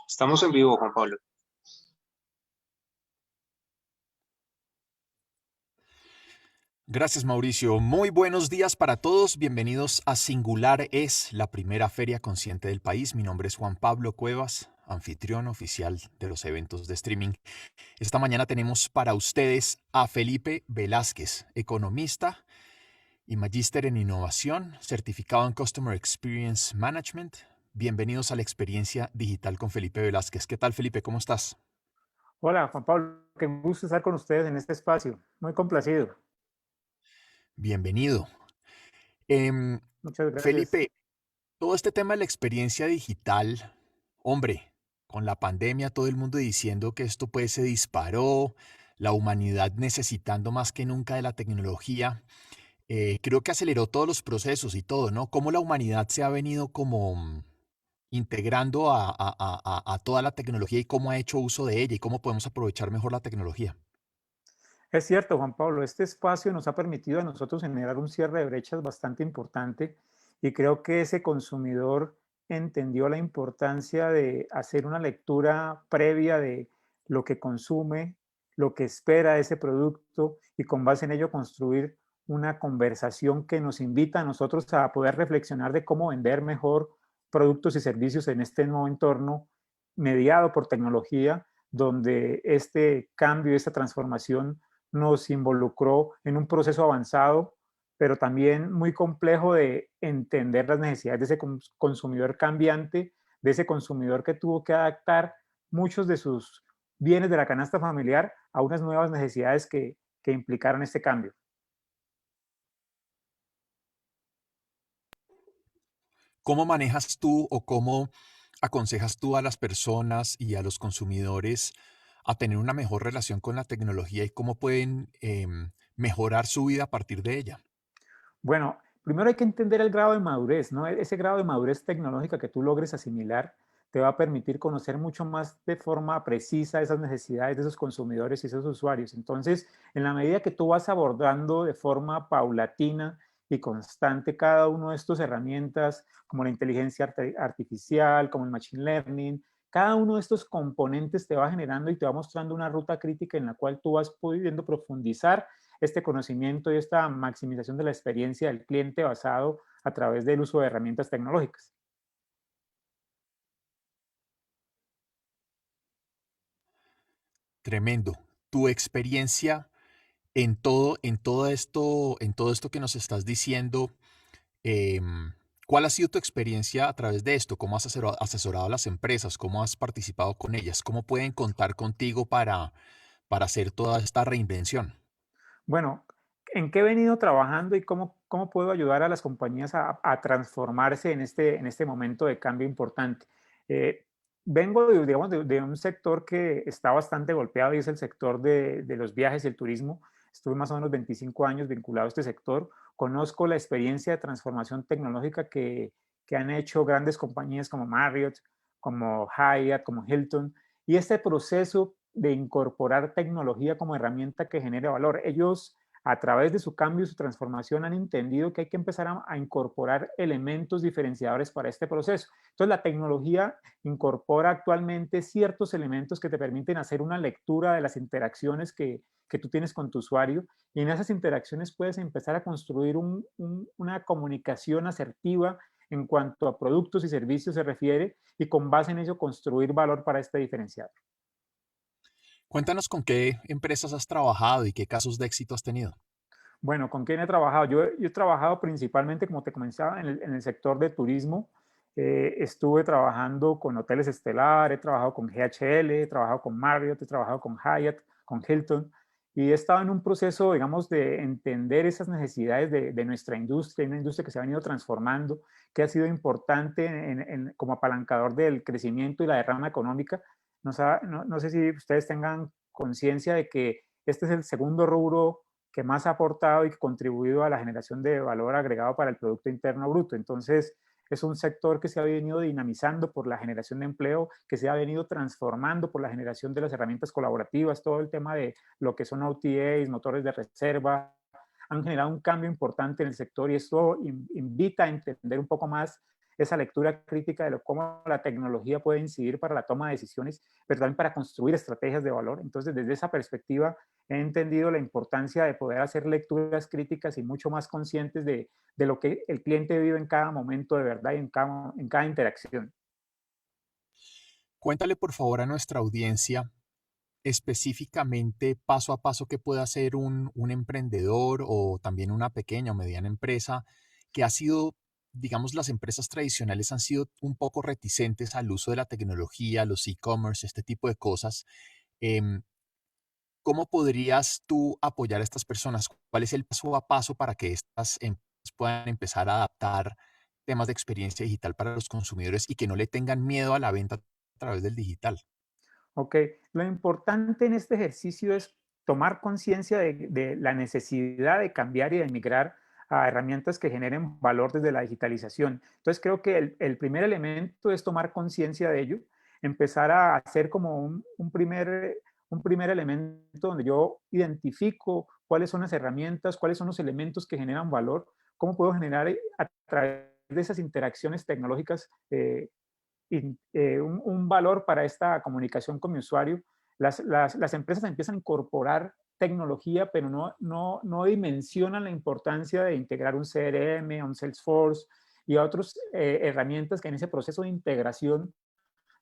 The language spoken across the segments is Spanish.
Estamos en vivo, Juan Pablo. Gracias, Mauricio. Muy buenos días para todos. Bienvenidos a Singular es la primera feria consciente del país. Mi nombre es Juan Pablo Cuevas, anfitrión oficial de los eventos de streaming. Esta mañana tenemos para ustedes a Felipe Velázquez, economista y magíster en innovación, certificado en Customer Experience Management. Bienvenidos a la experiencia digital con Felipe Velázquez. ¿Qué tal, Felipe? ¿Cómo estás? Hola, Juan Pablo, qué gusto estar con ustedes en este espacio. Muy complacido. Bienvenido. Muchas gracias. Felipe, todo este tema de la experiencia digital, hombre, con la pandemia, todo el mundo diciendo que esto pues se disparó, la humanidad necesitando más que nunca de la tecnología, creo que aceleró todos los procesos y todo, ¿no? Cómo la humanidad se ha venido como integrando a toda la tecnología y cómo ha hecho uso de ella y cómo podemos aprovechar mejor la tecnología. Es cierto, Juan Pablo, este espacio nos ha permitido a nosotros generar un cierre de brechas bastante importante y creo que ese consumidor entendió la importancia de hacer una lectura previa de lo que consume, lo que espera de ese producto y con base en ello construir una conversación que nos invita a nosotros a poder reflexionar de cómo vender mejor productos y servicios en este nuevo entorno mediado por tecnología, donde este cambio, esta transformación nos involucró en un proceso avanzado, pero también muy complejo de entender las necesidades de ese consumidor cambiante, de ese consumidor que tuvo que adaptar muchos de sus bienes de la canasta familiar a unas nuevas necesidades que implicaron este cambio. ¿Cómo manejas tú o cómo aconsejas tú a las personas y a los consumidores a tener una mejor relación con la tecnología y cómo pueden mejorar su vida a partir de ella? Bueno, primero hay que entender el grado de madurez, ¿no? Ese grado de madurez tecnológica que tú logres asimilar te va a permitir conocer mucho más de forma precisa esas necesidades de esos consumidores y esos usuarios. Entonces, en la medida que tú vas abordando de forma paulatina y constante cada uno de estas herramientas, como la inteligencia artificial, como el machine learning, cada uno de estos componentes te va generando y te va mostrando una ruta crítica en la cual tú vas pudiendo profundizar este conocimiento y esta maximización de la experiencia del cliente basado a través del uso de herramientas tecnológicas. Tremendo. Tu experiencia en todo esto que nos estás diciendo, em, ¿cuál ha sido tu experiencia a través de esto? ¿Cómo has asesorado a las empresas? ¿Cómo has participado con ellas? ¿Cómo pueden contar contigo para hacer toda esta reinvención? Bueno, ¿en qué he venido trabajando y cómo puedo ayudar a las compañías a transformarse en este momento de cambio importante? Eh, Vengo, digamos, de un sector que está bastante golpeado y es el sector de los viajes y el turismo. Estuve más o menos 25 años vinculado a este sector. Conozco la experiencia de transformación tecnológica que han hecho grandes compañías como Marriott, como Hyatt, como Hilton, y este proceso de incorporar tecnología como herramienta que genere valor. Ellos, a través de su cambio y su transformación, han entendido que hay que empezar a incorporar elementos diferenciadores para este proceso. Entonces, la tecnología incorpora actualmente ciertos elementos que te permiten hacer una lectura de las interacciones que tú tienes con tu usuario, y en esas interacciones puedes empezar a construir una comunicación asertiva en cuanto a productos y servicios se refiere, y con base en ello construir valor para este diferencial. Cuéntanos con qué empresas has trabajado y qué casos de éxito has tenido. Bueno, ¿con quién he trabajado? Yo he trabajado principalmente, como te comenzaba, en el sector de turismo. Estuve trabajando con hoteles Estelar, he trabajado con GHL, he trabajado con Marriott, he trabajado con Hyatt, con Hilton, y he estado en un proceso, digamos, de entender esas necesidades de nuestra industria, una industria que se ha venido transformando, que ha sido importante como apalancador del crecimiento y la derrama económica. No sé si ustedes tengan conciencia de que este es el segundo rubro que más ha aportado y contribuido a la generación de valor agregado para el Producto Interno Bruto. Entonces, es un sector que se ha venido dinamizando por la generación de empleo, que se ha venido transformando por la generación de las herramientas colaborativas, todo el tema de lo que son OTAs, motores de reserva, han generado un cambio importante en el sector, y esto invita a entender un poco más esa lectura crítica de cómo la tecnología puede incidir para la toma de decisiones, pero también para construir estrategias de valor. Entonces, desde esa perspectiva, he entendido la importancia de poder hacer lecturas críticas y mucho más conscientes de lo que el cliente vive en cada momento de verdad y en cada interacción. Cuéntale por favor a nuestra audiencia específicamente paso a paso que puede hacer un emprendedor o también una pequeña o mediana empresa que ha sido, digamos, las empresas tradicionales han sido un poco reticentes al uso de la tecnología, los e-commerce, este tipo de cosas. Em, ¿Cómo podrías tú apoyar a estas personas? ¿Cuál es el paso a paso para que estas empresas puedan empezar a adaptar temas de experiencia digital para los consumidores y que no le tengan miedo a la venta a través del digital? Ok, lo importante en este ejercicio es tomar conciencia de la necesidad de cambiar y de migrar a herramientas que generen valor desde la digitalización. Entonces creo que el primer elemento es tomar conciencia de ello, empezar a hacer como un primer elemento donde yo identifico cuáles son las herramientas, cuáles son los elementos que generan valor, cómo puedo generar a través de esas interacciones tecnológicas un valor para esta comunicación con mi usuario. Las empresas empiezan a incorporar tecnología, pero no dimensionan la importancia de integrar un CRM, un Salesforce y otras herramientas que en ese proceso de integración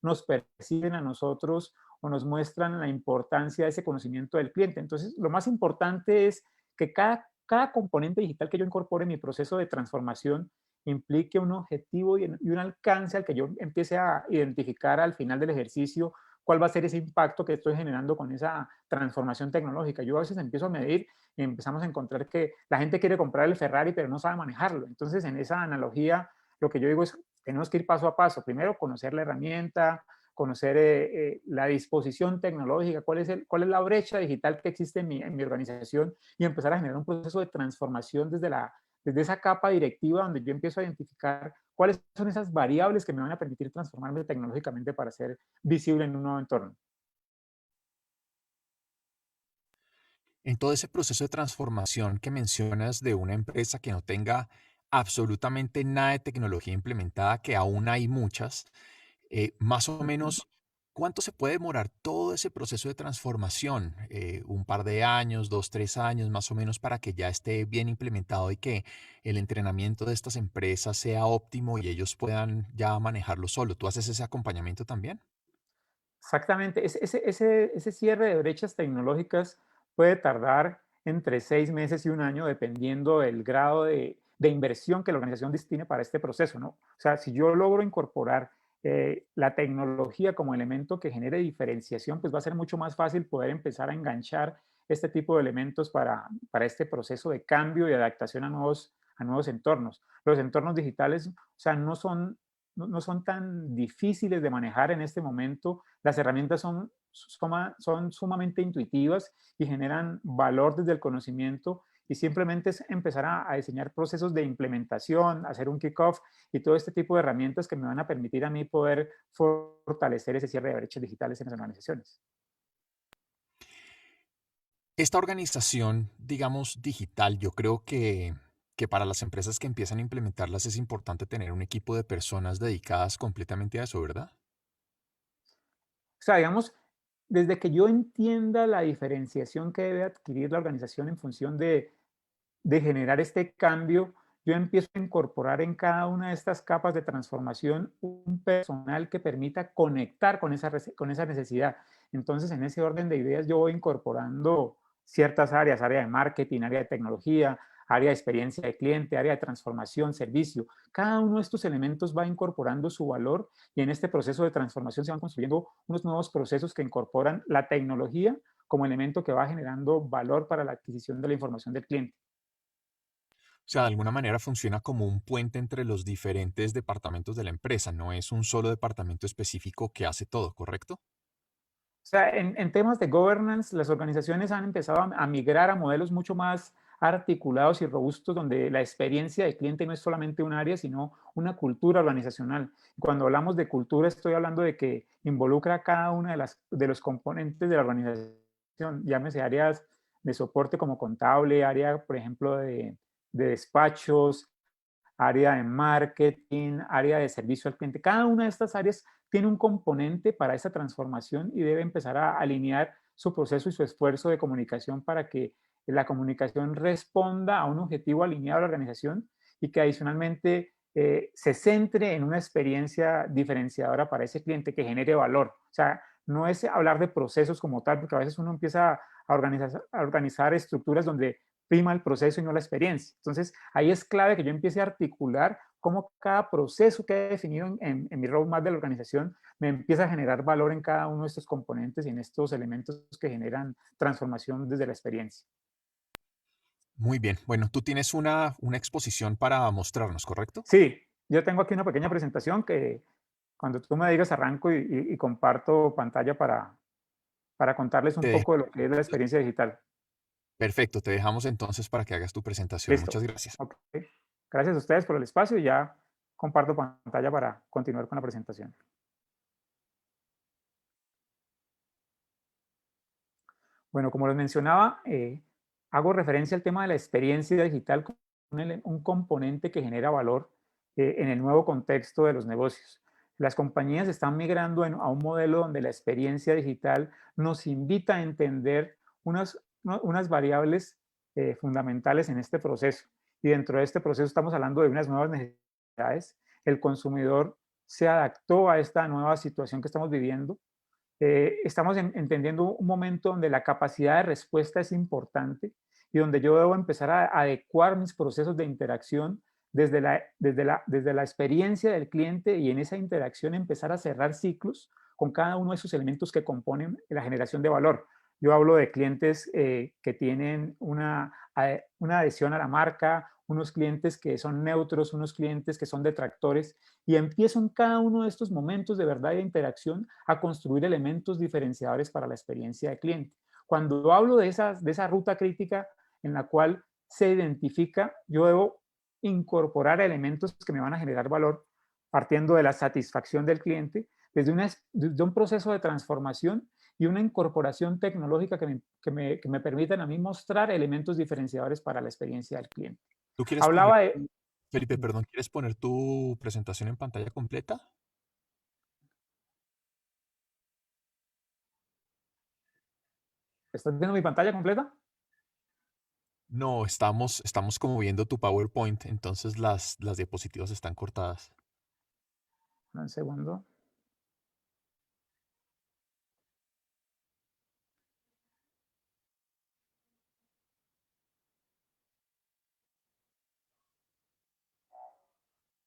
nos perciben a nosotros o nos muestran la importancia de ese conocimiento del cliente. Entonces, lo más importante es que cada componente digital que yo incorpore en mi proceso de transformación implique un objetivo y un alcance al que yo empiece a identificar al final del ejercicio cuál va a ser ese impacto que estoy generando con esa transformación tecnológica. Yo a veces empiezo a medir y empezamos a encontrar que la gente quiere comprar el Ferrari, pero no sabe manejarlo. Entonces, en esa analogía, lo que yo digo es, tenemos que ir paso a paso. Primero, conocer la herramienta, conocer la disposición tecnológica, cuál es la brecha digital que existe en mi organización y empezar a generar un proceso de transformación desde esa capa directiva donde yo empiezo a identificar cuáles son esas variables que me van a permitir transformarme tecnológicamente para ser visible en un nuevo entorno. En todo ese proceso de transformación que mencionas de una empresa que no tenga absolutamente nada de tecnología implementada, que aún hay muchas, más o Ujú. menos, ¿cuánto se puede demorar todo ese proceso de transformación? Un par de años, 2, 3 años, más o menos, para que ya esté bien implementado y que el entrenamiento de estas empresas sea óptimo y ellos puedan ya manejarlo solo. ¿Tú haces ese acompañamiento también? Exactamente. Ese cierre de brechas tecnológicas puede tardar entre 6 meses y un año, dependiendo del grado de inversión que la organización destine para este proceso, ¿no? O sea, si yo logro incorporar la tecnología como elemento que genere diferenciación, pues va a ser mucho más fácil poder empezar a enganchar este tipo de elementos para este proceso de cambio y adaptación a nuevos entornos. Los entornos digitales, o sea, no son tan difíciles de manejar en este momento. Las herramientas son sumamente intuitivas y generan valor desde el conocimiento y simplemente es empezar a diseñar procesos de implementación, hacer un kickoff y todo este tipo de herramientas que me van a permitir a mí poder fortalecer ese cierre de brechas digitales en las organizaciones. Esta organización, digamos, digital, yo creo que para las empresas que empiezan a implementarlas es importante tener un equipo de personas dedicadas completamente a eso, ¿verdad? O sea, digamos, desde que yo entienda la diferenciación que debe adquirir la organización en función de generar este cambio, yo empiezo a incorporar en cada una de estas capas de transformación un personal que permita conectar con esa necesidad. Entonces, en ese orden de ideas, yo voy incorporando ciertas áreas, área de marketing, área de tecnología, área de experiencia de cliente, área de transformación, servicio. Cada uno de estos elementos va incorporando su valor y en este proceso de transformación se van construyendo unos nuevos procesos que incorporan la tecnología como elemento que va generando valor para la adquisición de la información del cliente. O sea, de alguna manera funciona como un puente entre los diferentes departamentos de la empresa, no es un solo departamento específico que hace todo, ¿correcto? O sea, en temas de governance, las organizaciones han empezado a migrar a modelos mucho más articulados y robustos, donde la experiencia del cliente no es solamente un área, sino una cultura organizacional. Cuando hablamos de cultura, estoy hablando de que involucra a cada una de los componentes de la organización, llámese áreas de soporte como contable, área, por ejemplo, de despachos, área de marketing, área de servicio al cliente. Cada una de estas áreas tiene un componente para esa transformación y debe empezar a alinear su proceso y su esfuerzo de comunicación para que la comunicación responda a un objetivo alineado a la organización y que adicionalmente se centre en una experiencia diferenciadora para ese cliente que genere valor. O sea, no es hablar de procesos como tal, porque a veces uno empieza a organizar estructuras donde prima el proceso y no la experiencia. Entonces, ahí es clave que yo empiece a articular cómo cada proceso que he definido en mi roadmap de la organización me empieza a generar valor en cada uno de estos componentes y en estos elementos que generan transformación desde la experiencia. Muy bien. Bueno, tú tienes una exposición para mostrarnos, ¿correcto? Sí, yo tengo aquí una pequeña presentación que cuando tú me digas arranco y comparto pantalla para contarles un Te dejo- poco de lo que es la experiencia digital. Perfecto, te dejamos entonces para que hagas tu presentación. Listo. Muchas gracias. Ok. Gracias a ustedes por el espacio y ya comparto pantalla para continuar con la presentación. Bueno, como les mencionaba, hago referencia al tema de la experiencia digital como un componente que genera valor en el nuevo contexto de los negocios. Las compañías están migrando a un modelo donde la experiencia digital nos invita a entender unas variables fundamentales en este proceso. Y dentro de este proceso estamos hablando de unas nuevas necesidades. El consumidor se adaptó a esta nueva situación que estamos viviendo. Estamos entendiendo un momento donde la capacidad de respuesta es importante y donde yo debo empezar a adecuar mis procesos de interacción desde la experiencia del cliente y en esa interacción empezar a cerrar ciclos con cada uno de esos elementos que componen la generación de valor. Yo hablo de clientes que tienen una adhesión a la marca, unos clientes que son neutros, unos clientes que son detractores, y empiezo en cada uno de estos momentos de verdad de interacción a construir elementos diferenciadores para la experiencia del cliente. Cuando hablo de esa ruta crítica en la cual se identifica, yo debo incorporar elementos que me van a generar valor partiendo de la satisfacción del cliente desde un proceso de transformación y una incorporación tecnológica que me permitan a mí mostrar elementos diferenciadores para la experiencia del cliente. ¿Tú quieres poner, Hablaba de... Felipe, perdón, quieres poner tu presentación en pantalla completa? ¿Estás viendo mi pantalla completa? No, estamos como viendo tu PowerPoint, entonces las diapositivas están cortadas. Un segundo.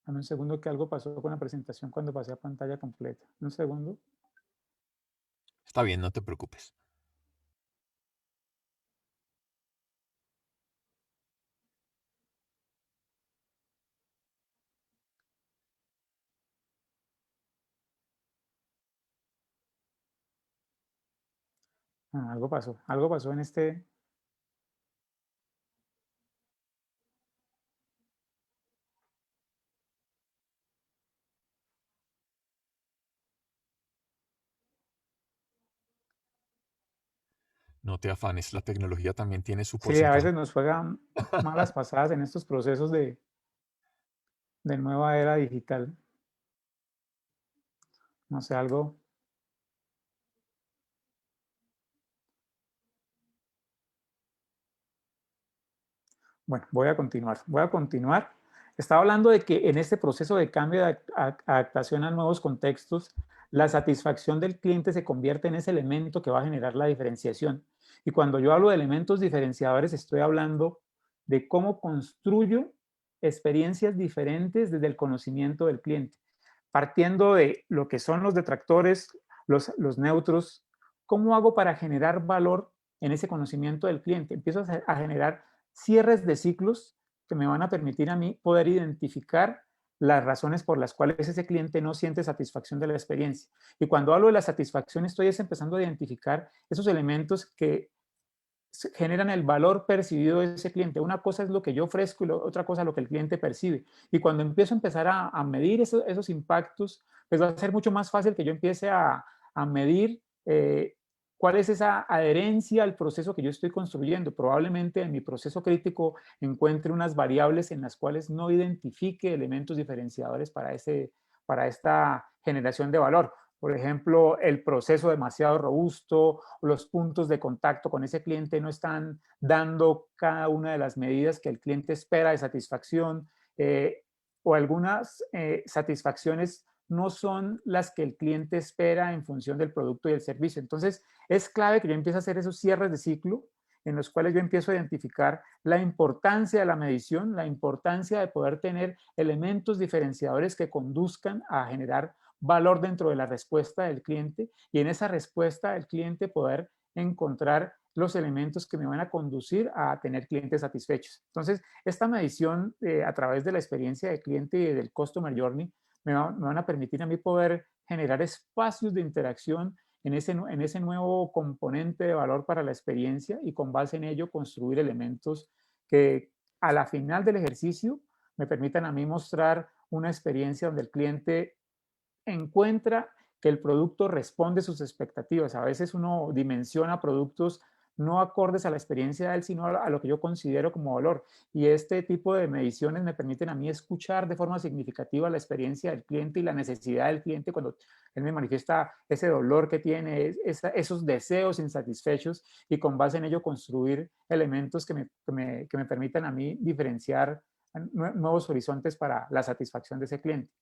Dame un segundo que algo pasó con la presentación cuando pasé a pantalla completa. Un segundo. Está bien, no te preocupes. Algo pasó en este... No te afanes, la tecnología también tiene su Sí, a porcentaje. veces nos juegan malas pasadas en estos procesos de nueva era digital. No sé, algo... Bueno, voy a continuar. Voy a continuar. Estaba hablando de que en este proceso de cambio de adaptación a nuevos contextos, la satisfacción del cliente se convierte en ese elemento que va a generar la diferenciación. Y cuando yo hablo de elementos diferenciadores, estoy hablando de cómo construyo experiencias diferentes desde el conocimiento del cliente. Partiendo de lo que son los detractores, los neutros, ¿cómo hago para generar valor en ese conocimiento del cliente? Empiezo a generar cierres de ciclos que me van a permitir a mí poder identificar las razones por las cuales ese cliente no siente satisfacción de la experiencia. Y cuando hablo de la satisfacción, estoy empezando a identificar esos elementos que generan el valor percibido de ese cliente. Una cosa es lo que yo ofrezco y otra cosa es lo que el cliente percibe. Y cuando empiezo a empezar a medir esos impactos, pues va a ser mucho más fácil que yo empiece a medir ¿Cuál es esa adherencia al proceso que yo estoy construyendo? Probablemente en mi proceso crítico encuentre unas variables en las cuales no identifique elementos diferenciadores para esta generación de valor. Por ejemplo, el proceso demasiado robusto, los puntos de contacto con ese cliente no están dando cada una de las medidas que el cliente espera de satisfacción, o algunas satisfacciones no son las que el cliente espera en función del producto y el servicio. Entonces, es clave que yo empiece a hacer esos cierres de ciclo en los cuales yo empiezo a identificar la importancia de la medición, la importancia de poder tener elementos diferenciadores que conduzcan a generar valor dentro de la respuesta del cliente, y en esa respuesta del cliente poder encontrar los elementos que me van a conducir a tener clientes satisfechos. Entonces, esta medición a través de la experiencia del cliente y del Customer Journey me van a permitir a mí poder generar espacios de interacción en ese nuevo componente de valor para la experiencia, y con base en ello construir elementos que a la final del ejercicio me permitan a mí mostrar una experiencia donde el cliente encuentra que el producto responde a sus expectativas. A veces uno dimensiona productos no acordes a la experiencia de él, sino a lo que yo considero como valor. Y este tipo de mediciones me permiten a mí escuchar de forma significativa la experiencia del cliente y la necesidad del cliente cuando él me manifiesta ese dolor que tiene, esos deseos insatisfechos, y con base en ello construir elementos que me permitan a mí diferenciar nuevos horizontes para la satisfacción de ese cliente.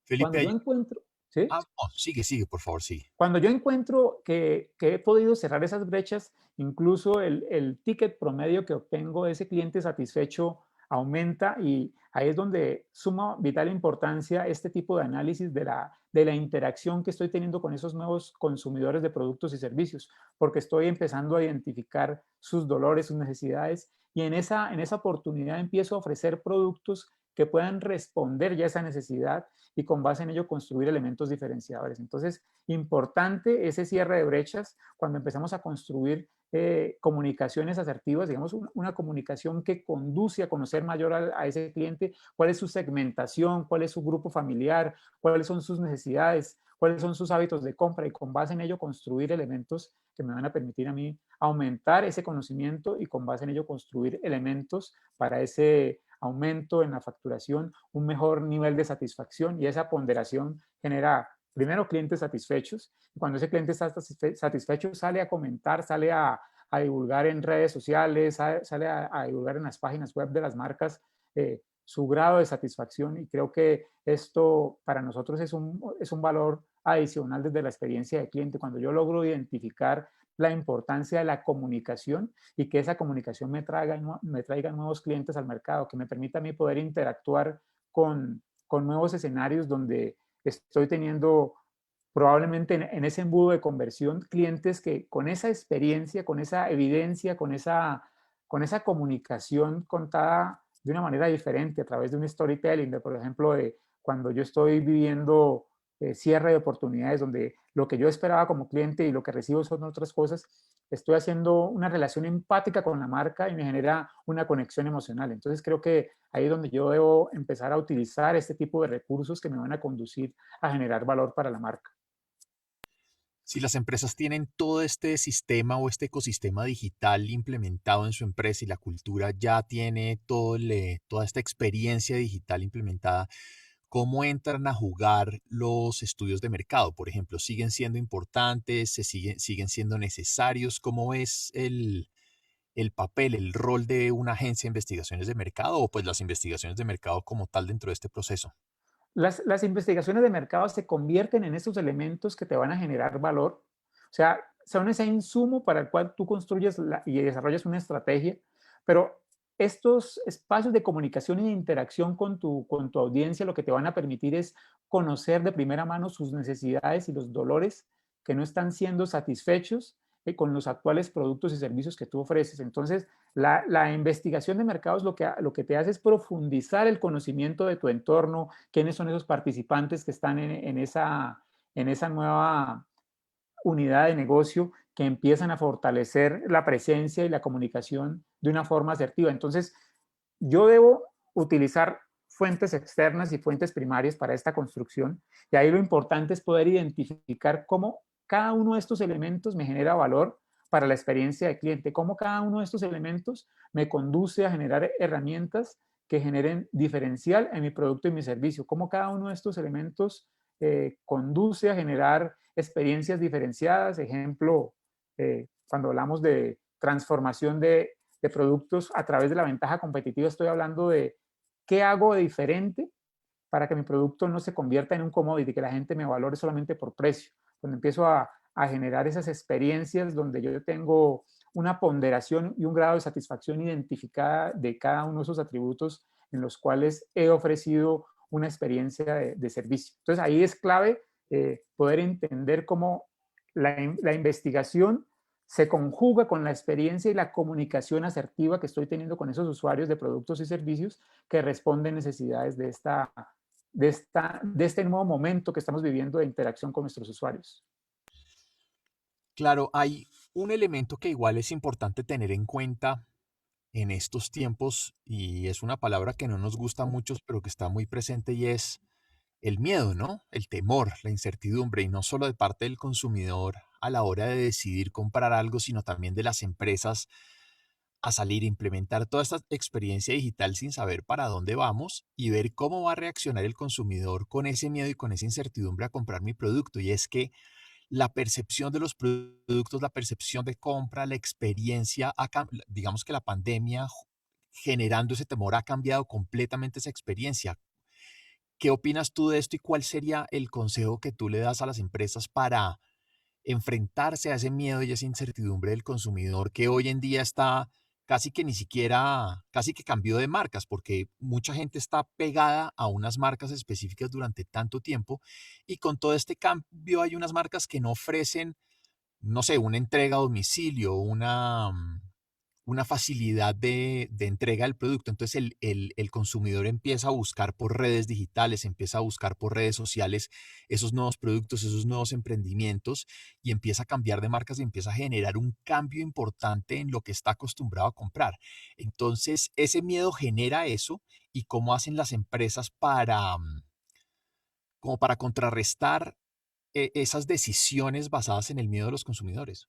Felipe, Cuando yo hay... encuentro, ¿sí? Ah, no, sigue, sigue, por favor, sigue. Cuando yo encuentro que he podido cerrar esas brechas, incluso el ticket promedio que obtengo de ese cliente satisfecho aumenta, y ahí es donde suma vital importancia este tipo de análisis de la interacción que estoy teniendo con esos nuevos consumidores de productos y servicios, porque estoy empezando a identificar sus dolores, sus necesidades, y en esa oportunidad empiezo a ofrecer productos que puedan responder ya a esa necesidad, y con base en ello construir elementos diferenciadores. Entonces, importante ese cierre de brechas cuando empezamos a construir comunicaciones asertivas, digamos, una comunicación que conduce a conocer mayor a ese cliente, cuál es su segmentación, cuál es su grupo familiar, cuáles son sus necesidades, cuáles son sus hábitos de compra, y con base en ello construir elementos que me van a permitir a mí aumentar ese conocimiento, y con base en ello construir elementos para ese aumento en la facturación, un mejor nivel de satisfacción, y esa ponderación genera primero clientes satisfechos. Cuando ese cliente está satisfecho, sale a comentar, sale a divulgar en redes sociales, sale a divulgar en las páginas web de las marcas su grado de satisfacción, y creo que esto para nosotros es un valor adicional desde la experiencia del cliente, cuando yo logro identificar la importancia de la comunicación, y que esa comunicación me traiga nuevos clientes al mercado, que me permita a mí poder interactuar con nuevos escenarios donde estoy teniendo probablemente en ese embudo de conversión clientes que con esa experiencia, con esa evidencia, con esa comunicación contada de una manera diferente a través de un storytelling, de, por ejemplo, de cuando yo estoy viviendo cierre de oportunidades donde lo que yo esperaba como cliente y lo que recibo son otras cosas, estoy haciendo una relación empática con la marca y me genera una conexión emocional. Entonces creo que ahí es donde yo debo empezar a utilizar este tipo de recursos que me van a conducir a generar valor para la marca. Si las empresas tienen todo este sistema o este ecosistema digital implementado en su empresa y la cultura ya tiene toda esta experiencia digital implementada, ¿cómo entran a jugar los estudios de mercado? Por ejemplo, ¿siguen siendo importantes? ¿Siguen siendo necesarios? ¿Cómo es el papel, el rol de una agencia de investigaciones de mercado o pues las investigaciones de mercado como tal dentro de este proceso? Las investigaciones de mercado se convierten en esos elementos que te van a generar valor. O sea, son ese insumo para el cual tú construyes y desarrollas una estrategia, pero estos espacios de comunicación y de interacción con tu audiencia lo que te van a permitir es conocer de primera mano sus necesidades y los dolores que no están siendo satisfechos con los actuales productos y servicios que tú ofreces. Entonces, la investigación de mercados lo que te hace es profundizar el conocimiento de tu entorno, quiénes son esos participantes que están en esa nueva unidad de negocio, que empiezan a fortalecer la presencia y la comunicación de una forma asertiva. Entonces, yo debo utilizar fuentes externas y fuentes primarias para esta construcción, y ahí lo importante es poder identificar cómo cada uno de estos elementos me genera valor para la experiencia del cliente, cómo cada uno de estos elementos me conduce a generar herramientas que generen diferencial en mi producto y mi servicio, cómo cada uno de estos elementos conduce a generar experiencias diferenciadas. Ejemplo, cuando hablamos de transformación de productos a través de la ventaja competitiva, estoy hablando de qué hago de diferente para que mi producto no se convierta en un commodity, que la gente me valore solamente por precio. Cuando empiezo a generar esas experiencias donde yo tengo una ponderación y un grado de satisfacción identificada de cada uno de esos atributos en los cuales he ofrecido una experiencia de servicio. Entonces ahí es clave poder entender cómo la investigación se conjuga con la experiencia y la comunicación asertiva que estoy teniendo con esos usuarios de productos y servicios que responden necesidades de este nuevo momento que estamos viviendo de interacción con nuestros usuarios. Claro, hay un elemento que igual es importante tener en cuenta en estos tiempos y es una palabra que no nos gusta mucho, pero que está muy presente y es el miedo, ¿no? El temor, la incertidumbre y no solo de parte del consumidor a la hora de decidir comprar algo, sino también de las empresas a salir a implementar toda esta experiencia digital sin saber para dónde vamos y ver cómo va a reaccionar el consumidor con ese miedo y con esa incertidumbre a comprar mi producto. Y es que la percepción de los productos, la percepción de compra, la experiencia, digamos que la pandemia generando ese temor ha cambiado completamente esa experiencia. ¿Qué opinas tú de esto y cuál sería el consejo que tú le das a las empresas para enfrentarse a ese miedo y esa incertidumbre del consumidor que hoy en día está casi que ni siquiera, casi que cambió de marcas, porque mucha gente está pegada a unas marcas específicas durante tanto tiempo y con todo este cambio hay unas marcas que no ofrecen, no sé, una entrega a domicilio, una facilidad de entrega del producto. Entonces el consumidor empieza a buscar por redes digitales, empieza a buscar por redes sociales esos nuevos productos, esos nuevos emprendimientos y empieza a cambiar de marcas y empieza a generar un cambio importante en lo que está acostumbrado a comprar. Entonces ese miedo genera eso y cómo hacen las empresas para, como para contrarrestar esas decisiones basadas en el miedo de los consumidores.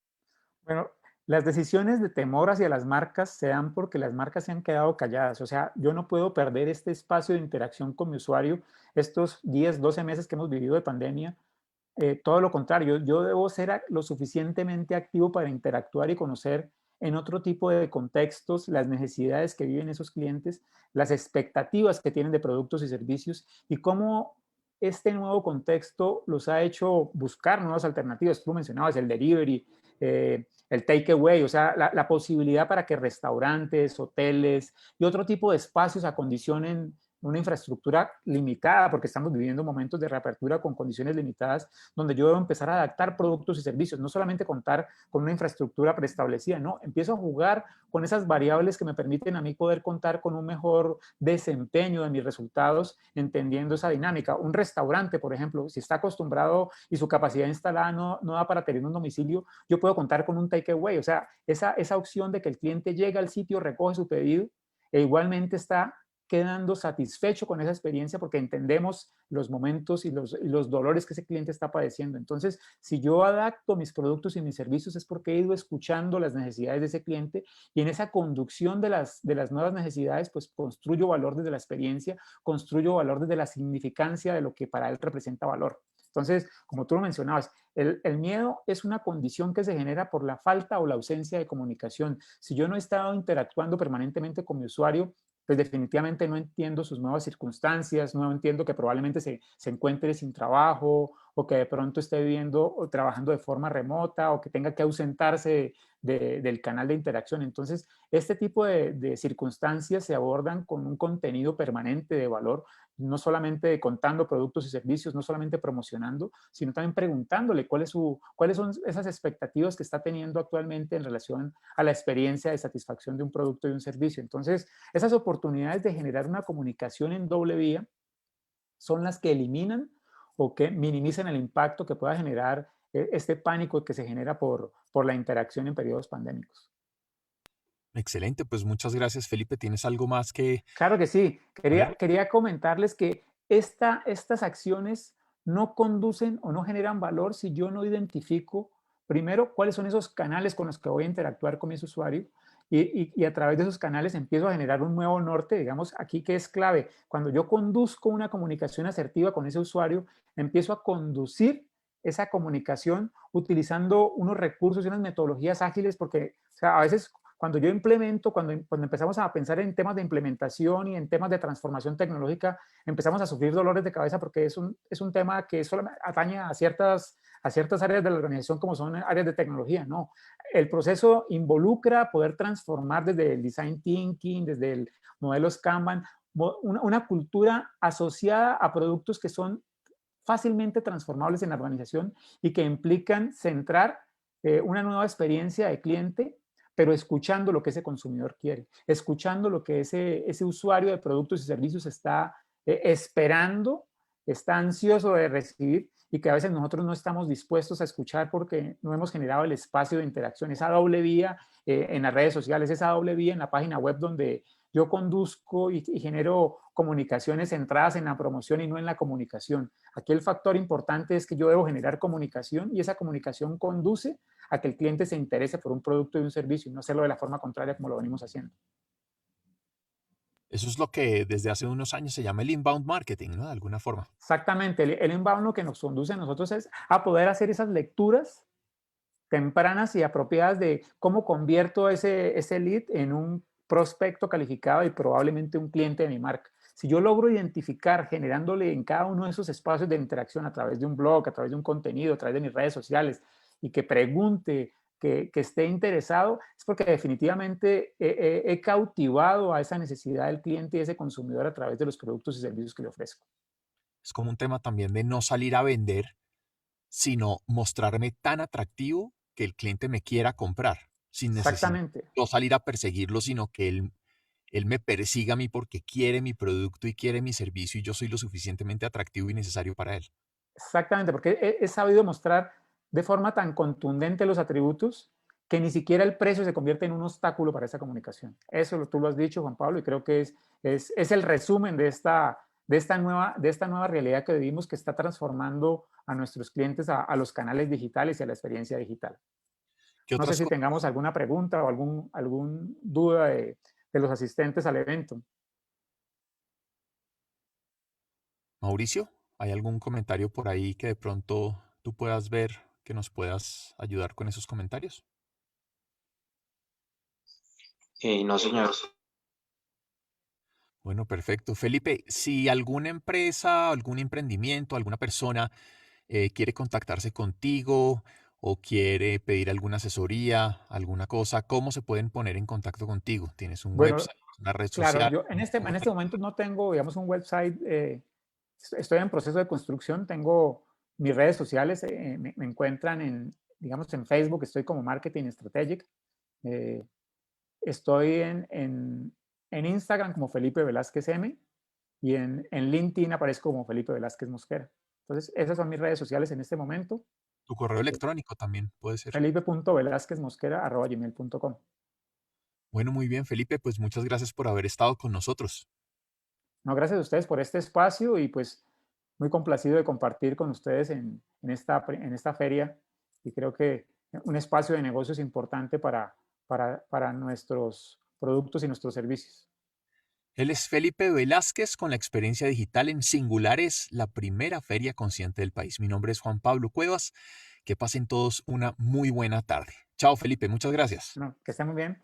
Bueno, las decisiones de temor hacia las marcas se dan porque las marcas se han quedado calladas. O sea, yo no puedo perder este espacio de interacción con mi usuario estos 10, 12 meses que hemos vivido de pandemia. Todo lo contrario, yo debo ser lo suficientemente activo para interactuar y conocer en otro tipo de contextos las necesidades que viven esos clientes, las expectativas que tienen de productos y servicios y cómo este nuevo contexto los ha hecho buscar nuevas alternativas. Tú mencionabas el delivery, el takeaway, o sea, la posibilidad para que restaurantes, hoteles y otro tipo de espacios acondicionen una infraestructura limitada, porque estamos viviendo momentos de reapertura con condiciones limitadas, donde yo debo empezar a adaptar productos y servicios, no solamente contar con una infraestructura preestablecida, no, empiezo a jugar con esas variables que me permiten a mí poder contar con un mejor desempeño de mis resultados, entendiendo esa dinámica. Un restaurante, por ejemplo, si está acostumbrado y su capacidad instalada no da para tener un domicilio, yo puedo contar con un takeaway, o sea, esa opción de que el cliente llega al sitio, recoge su pedido e igualmente está quedando satisfecho con esa experiencia porque entendemos los momentos y los dolores que ese cliente está padeciendo. Entonces, si yo adapto mis productos y mis servicios es porque he ido escuchando las necesidades de ese cliente y en esa conducción de las nuevas necesidades, pues construyo valor desde la experiencia, construyo valor desde la significancia de lo que para él representa valor. Entonces, como tú lo mencionabas, el miedo es una condición que se genera por la falta o la ausencia de comunicación. Si yo no he estado interactuando permanentemente con mi usuario, pues definitivamente no entiendo sus nuevas circunstancias, no entiendo que probablemente se encuentre sin trabajo o que de pronto esté viviendo o trabajando de forma remota o que tenga que ausentarse del canal de interacción. Entonces, este tipo de circunstancias se abordan con un contenido permanente de valor, no solamente contando productos y servicios, no solamente promocionando, sino también preguntándole cuáles son esas expectativas que está teniendo actualmente en relación a la experiencia de satisfacción de un producto y un servicio. Entonces, esas oportunidades de generar una comunicación en doble vía son las que eliminan o que minimizan el impacto que pueda generar este pánico que se genera por la interacción en periodos pandémicos. Excelente, pues muchas gracias, Felipe. ¿Tienes algo más que Claro que sí. poner? Quería comentarles que estas acciones no conducen o no generan valor si yo no identifico primero cuáles son esos canales con los que voy a interactuar con ese usuario y a través de esos canales empiezo a generar un nuevo norte, digamos, aquí que es clave. Cuando yo conduzco una comunicación asertiva con ese usuario, empiezo a conducir esa comunicación utilizando unos recursos y unas metodologías ágiles, porque o sea, a veces cuando yo implemento, cuando empezamos a pensar en temas de implementación y en temas de transformación tecnológica, empezamos a sufrir dolores de cabeza porque es un tema que solo atañe a ciertas áreas de la organización como son áreas de tecnología, no. El proceso involucra poder transformar desde el design thinking, desde el modelo Kanban, una cultura asociada a productos que son fácilmente transformables en la organización y que implican centrar una nueva experiencia de cliente, pero escuchando lo que ese consumidor quiere, escuchando lo que ese usuario de productos y servicios está esperando, está ansioso de recibir y que a veces nosotros no estamos dispuestos a escuchar porque no hemos generado el espacio de interacción, esa doble vía en las redes sociales, esa doble vía en la página web donde yo conduzco y genero comunicaciones centradas en la promoción y no en la comunicación. Aquí el factor importante es que yo debo generar comunicación y esa comunicación conduce a que el cliente se interese por un producto y un servicio y no hacerlo de la forma contraria como lo venimos haciendo. Eso es lo que desde hace unos años se llama el inbound marketing, ¿no? De alguna forma. Exactamente, el inbound lo que nos conduce a nosotros es a poder hacer esas lecturas tempranas y apropiadas de cómo convierto ese lead en un prospecto calificado y probablemente un cliente de mi marca. Si yo logro identificar generándole en cada uno de esos espacios de interacción a través de un blog, a través de un contenido, a través de mis redes sociales y que pregunte, que esté interesado, es porque definitivamente he cautivado a esa necesidad del cliente y ese consumidor a través de los productos y servicios que le ofrezco. Es como un tema también de no salir a vender, sino mostrarme tan atractivo que el cliente me quiera comprar, sin necesidad Exactamente. no salir a perseguirlo, sino que él me persiga a mí porque quiere mi producto y quiere mi servicio y yo soy lo suficientemente atractivo y necesario para él. Exactamente, porque he sabido mostrar de forma tan contundente los atributos que ni siquiera el precio se convierte en un obstáculo para esa comunicación. Eso tú lo has dicho, Juan Pablo, y creo que es el resumen de esta nueva realidad que vivimos que está transformando a nuestros clientes a los canales digitales y a la experiencia digital. ¿Qué No sé otras si cosas, tengamos alguna pregunta o algún duda de los asistentes al evento. Mauricio? ¿Hay algún comentario por ahí que de pronto tú puedas ver que nos puedas ayudar con esos comentarios? No, señor. Bueno, perfecto. Felipe, si alguna empresa, algún emprendimiento, alguna persona quiere contactarse contigo o quiere pedir alguna asesoría, alguna cosa, ¿cómo se pueden poner en contacto contigo? ¿Tienes un Bueno, website, una red claro, social? yo en este momento no tengo, digamos, un website. Estoy en proceso de construcción, tengo mis redes sociales, me encuentran digamos, en Facebook, estoy como Marketing Strategic, eh, estoy en Instagram como Felipe Velázquez M y en LinkedIn aparezco como Felipe Velázquez Mosquera. Entonces, esas son mis redes sociales en este momento, Tu correo electrónico también puede ser. felipe.velázquezmosquera@gmail.com. Bueno, muy bien, Felipe, pues muchas gracias por haber estado con nosotros. No, gracias a ustedes por este espacio y pues muy complacido de compartir con ustedes en esta feria y creo que un espacio de negocios importante para nuestros productos y nuestros servicios. Él es Felipe Velázquez con la experiencia digital en Singulares, la primera feria consciente del país. Mi nombre es Juan Pablo Cuevas. Que pasen todos una muy buena tarde. Chao, Felipe, muchas gracias. No, que estén muy bien.